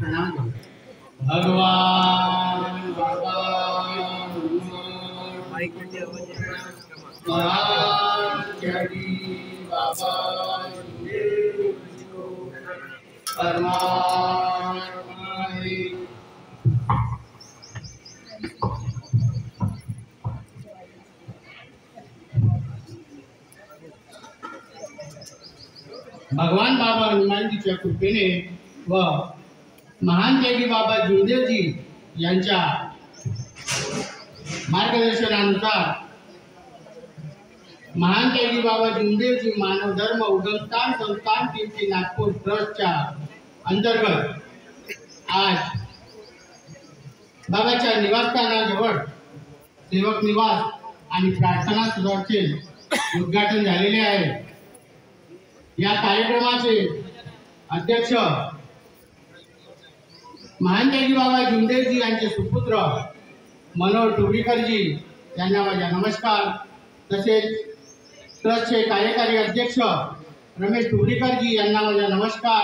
प्रणाम करो। भगवान भगवान बाबा भगवान बाबा हनुमानजीच्या कृपेने व महान त्यागी बाबा जुमदेवजी यांच्या मार्गदर्शनानुसार महान त्यागी बाबा जुमदेवजी मानव धर्म उगमस्थान संस्थान टीमची नागपूर ट्रस्टच्या अंतर्गत आज बाबाच्या निवासस्थानाजवळ सेवक निवास आणि प्रार्थना सदनाचे उद्घाटन झालेले आहे। या कार्यक्रमाचे अध्यक्ष महान त्यागी बाबा जुमदेवजी यांचे सुपुत्र मनोहर टोबीकरजी यांना माझा नमस्कार। तसेच ट्रस्टचे कार्यकारी अध्यक्ष रमेश टोबीकरजी यांना माझा नमस्कार।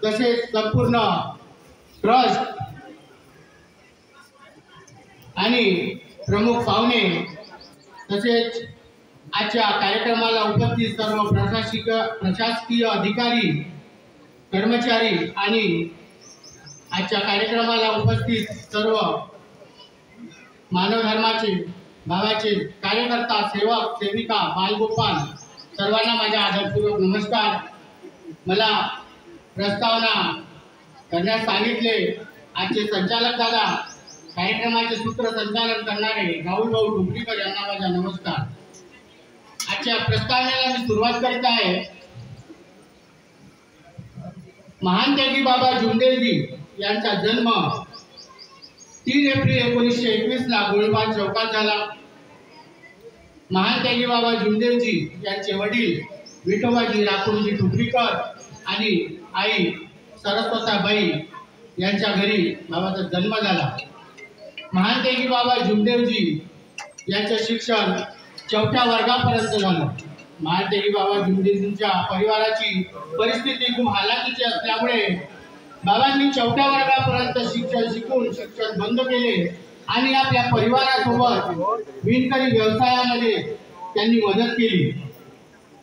तसेच संपूर्ण ट्रस्ट आणि प्रमुख पाहुणे तसेच आजच्या कार्यक्रमाला उपस्थित सर्व प्रशासकीय अधिकारी कर्मचारी आणि आजच्या कार्यक्रमाला उपस्थित सर्व मानव धर्माचे भावाचे कार्यकर्ता सेवक सेविका बालगोपाल सर्वांना माझा आदरपूर्वक नमस्कार। मला प्रस्तावना करण्यास सांगितले आजचे संचालक दादा कार्यक्रमाचे सूत्रसंचालन करणारे राहुल भाऊ डुबरीकर यांना माझा नमस्कार। आजच्या प्रस्तावनेला मी सुरुवात करत आहे। महान त्यागी बाबा जुमदेवजी यांचा जन्म 3 एप्रिल 1921 ला गोळीबार चौकात झाला। महान त्यागी बाबा जुमदेवजी यांचे वडील विठोबाजी राखोजी टोबरीकर आणि आई सरस्वताबाई यांच्या घरी बाबाचा जन्म झाला। महान त्यागी बाबा जुमदेवजी यांचे शिक्षण 4थ्या वर्गापर्यंत झालं। महान त्यागी बाबा जुमदेवजींच्या परिवाराची परिस्थिती खूप हालाकीची असल्यामुळे बाबांनी 4थ्या वर्गापर्यंत शिक्षण शिकून शिक्षण बंद केले आणि आपल्या परिवारासोबत विणकरी व्यवसायामध्ये त्यांनी मदत केली।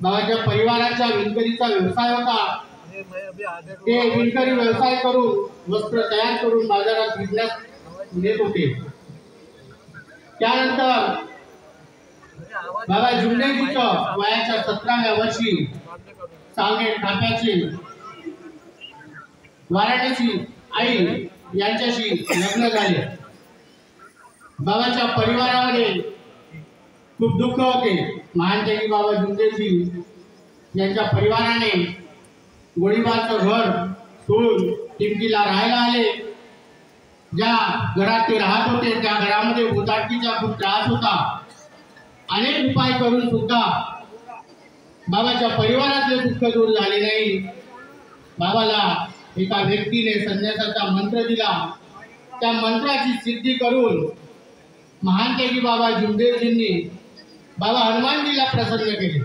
बाबाच्या परिवाराचा विणकरीचा व्यवसाय होता। ते विणकरी व्यवसाय करून वस्त्र तयार करून बाजारात विकण्यास नेत होते। त्यानंतर बाबा जुमदेवजीचं वयाच्या 17व्या वर्षी सांगेड खाप्याचे वाराणसी आई यांच्याशी लग्न झाले। बाबाच्या परिवारामध्ये खूप दुःख होते। महान त्यागी बाबा जुमदेवजी यांच्या परिवाराने गोळीबारचं घर सोडून टिमकीला राहायला आले। ज्या घरात ते राहत होते त्या घरामध्ये भूताटकीचा खूप त्रास होता। अनेक उपाय करून सुद्धा बाबाच्या परिवारातले दुःख दूर झाले नाही। बाबाला एका व्यक्तीने संन्यासाचा मंत्र दिला। त्या मंत्राची सिद्धी करून महान त्यागी बाबा जुमदेवजींनी बाबा हनुमानजीला प्रसन्न केले।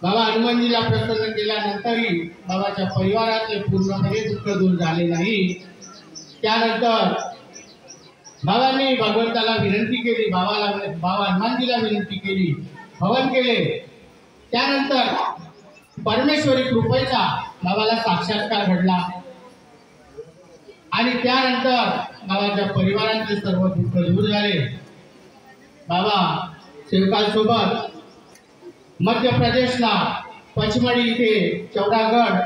बाबा हनुमानजीला प्रसन्न केल्यानंतरही बाबाच्या परिवारातले पूर्णपणे दुःख दूर झाले नाही। त्यानंतर बाबांनी भगवंताला विनंती केली, बाबा हनुमानजीला विनंती केली, हवन केले। त्यानंतर परमेश्वरी कृपेचा बाबाला साक्षात्कार घडला आणि त्यानंतर बाबाच्या परिवारातले सर्व दुःख दूर झाले। बाबा सेवकांसोबत मध्य प्रदेशला पचमढी इथे चौरागड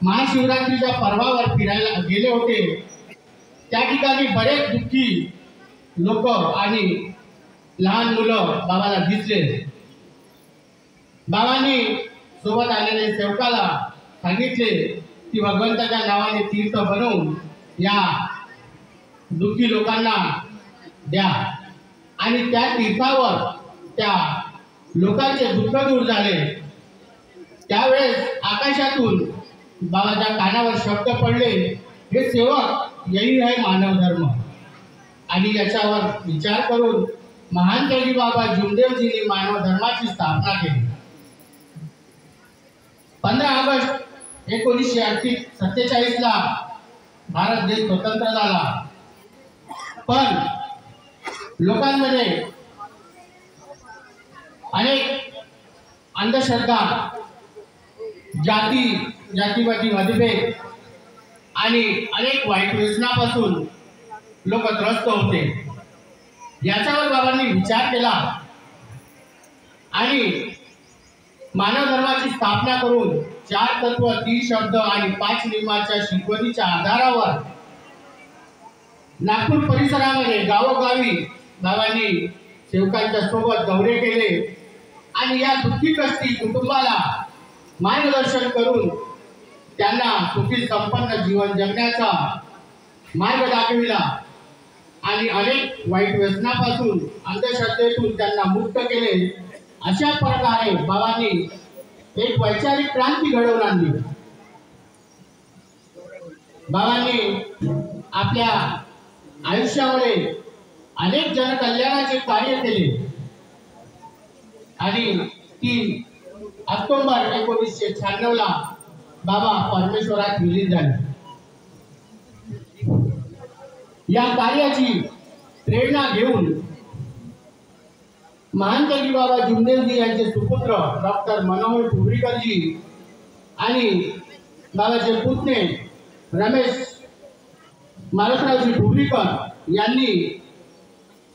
महाशिवरात्रीच्या पर्वावर फिरायला गेले होते। त्या ठिकाणी बरेच दुःखी लोक आणि लहान मुलं बाबाला दिसले। बाबांनी सोबत आलेले सेवकाला सांगितले की भगवंताच्या नावाने तीर्थ बनवून या दुःखी लोकांना द्या आणि त्या तीर्थावर त्या लोकांचे दुःख दूर झाले। त्यावेळेस आकाशातून बाबाच्या कानावर शब्द पडले, हे सेवक यही है मानव धर्म। आणि याच्यावर विचार करून महान त्यागी बाबा जुमदेवजींनी मानव धर्माची स्थापना केली। 15 ऑगस्ट 1947 ला भारत देश स्वतंत्र झाला, पण लोकांमध्ये अनेक अंधश्रद्धा, जातीवादी मतभेद आणि अनेक वाईट व्यसनापासून लोक त्रस्त होते। याच्यावर बाबांनी विचार केला आणि मानव धर्माची स्थापना करून 4 तत्व, 3 शब्द आणि 5 नियमांच्या शिकवणीच्या आधारावर नागपूर परिसरामध्ये गावोगावी बाबांनी सेवकांच्या सोबत दौरे केले आणि या दुःखी कष्टी कुटुंबाला मार्गदर्शन करून त्यांना सुखी संपन्न जीवन जगण्याचा मार्ग दाखविला आणि अनेक वाईट व्यसनापासून, अंधश्रद्धेतून त्यांना मुक्त केले। अशा प्रकारे बाबांनी एक वैचारिक क्रांती घडवून आणली। बाबांनी आपल्या आयुष्यामध्ये अनेक जनकल्याणाचे कार्य केले आणि 3 ऑक्टोबर 1996 ला बाबा परमेश्वरात विलीन झाले। या कार्याची प्रेरणा घेऊन महान त्यागी बाबा जुमदेवजी यांचे सुपुत्र डॉक्टर मनोहर ठुबरीकरजी आणि बाबाचे पुतणे रमेश मालकरावजी ठुबरीकर यांनी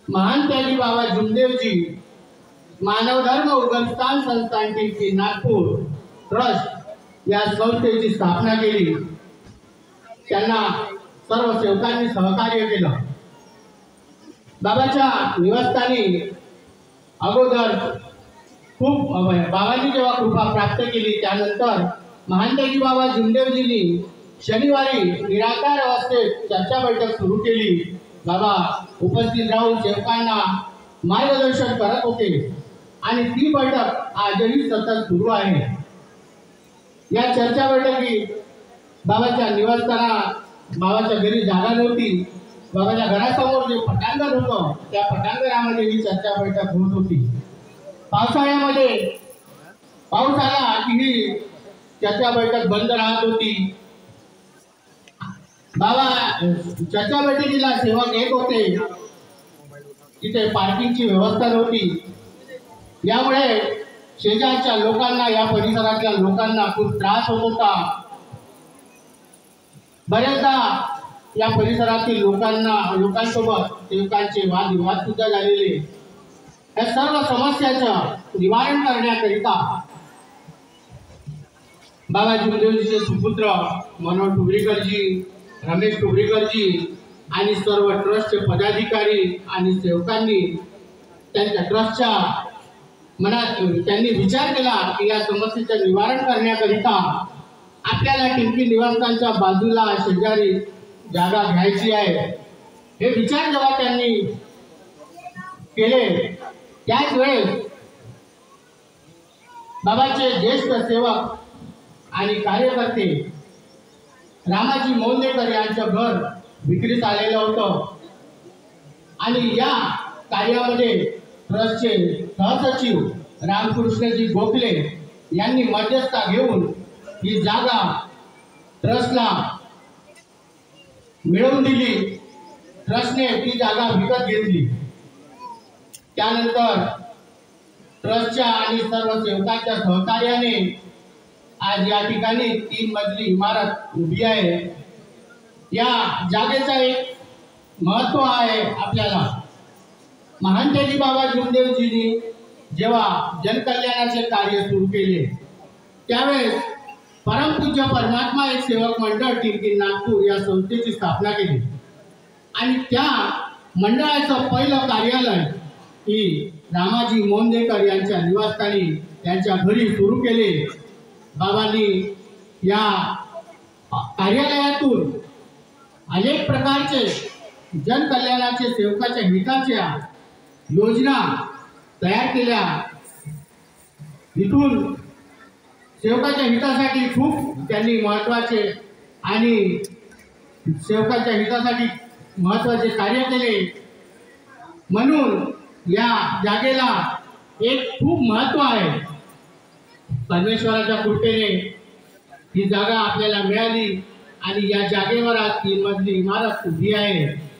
महान त्यागी बाबा जुमदेवजी मानव धर्म उगमस्थान संस्थान टिळकी नागपूर ट्रस्ट या संस्थेची स्थापना केली। त्यांना सर्व सेवकांनी सहकार्य केलं। बाबाच्या निवासस्थानी अगोदर खूप बाबांनी जेव्हा कृपा प्राप्त केली त्यानंतर महान त्यागी बाबा जुमदेवजींनी शनिवारी निराकार अवस्थेत चर्चा बैठक सुरू केली। बाबा उपस्थित राहून सेवकांना मार्गदर्शन करत होते आणि ती बैठक आजही सतत सुरू आहे। या चर्चा बैठकीत बाबाच्या निवासस्थानात बाबाच्या घरी जागा नव्हती। बाबाच्या घरासमोर जे पटांगण होतं त्या पटांगणामध्ये ही चर्चा बैठक होत होती। पावसाळ्यामध्ये पाऊस आला की ही चर्चा बैठक बंद राहत होती। बाबा चर्चा बैठकीला सेवक येत होते, तिथे पार्किंगची व्यवस्था नव्हती, यामुळे शेजारच्या लोकांना, या परिसरातल्या लोकांना खूप त्रास होत होता। बरेचदा या परिसरातील लोकांसोबत सेवकांचे वादविवाद सुद्धा झालेले। या सर्व समस्याचं निवारण करण्याकरिता बाबा जुमदेवजीचे सुपुत्र मनोहर ठुबरीकरजी, रमेश ठुबरीकरजी आणि सर्व ट्रस्टचे पदाधिकारी आणि सेवकांनी त्यांच्या ट्रस्टच्या मनात त्यांनी विचार केला की या समस्येचे निवारण करण्याकरिता आपल्याला टिळकी निवासस्थानच्या बाजूला शेजारी जागा घ्यायची आहे। हे विचार जेव्हा त्यांनी केले त्याच वेळेस बाबाचे ज्येष्ठ सेवक आणि कार्यकर्ते रामाजी मोंदेकर यांचं घर विक्रीस आलेलं होतं आणि या कार्यामध्ये ट्रस्टचे सहसचिव रामकृष्णजी गोखले यांनी मध्यस्थता घेऊन ही जागा ट्रस्टला मिळवून दिली। ट्रस्टने ती जागा विकत घेतली। त्यानंतर ट्रस्टच्या आणि सर्व सेवकांच्या सहकार्याने आज या ठिकाणी 3 मजली इमारत उभी आहे। या जागेचा एक महत्त्व आहे आपल्याला। महान त्यागी बाबा जुमदेवजींनी जेव्हा जनकल्याणाचे कार्य सुरू केले त्यावेळेस परमपूज्य परमात्मा एक सेवक मंडळ टिळकी नागपूर या संस्थेची स्थापना केली आणि त्या मंडळाचं पहिलं कार्यालय ही रामाजी मोंदेकर यांच्या निवासस्थानी त्यांच्या घरी सुरू केले। बाबांनी या कार्यालयातून अनेक प्रकारचे जनकल्याणाचे, सेवकाच्या हिताच्या योजना तयार केल्या। इथून सेवकाच्या हितासाठी खूप त्यांनी महत्त्वाचे आणि सेवकाच्या हितासाठी महत्त्वाचे कार्य केले। म्हणून या जागेला एक खूप महत्त्व आहे। परमेश्वराच्या कृपेने ही जागा आपल्याला मिळाली आणि या जागेवर आज 3 मजली इमारत उभी आहे.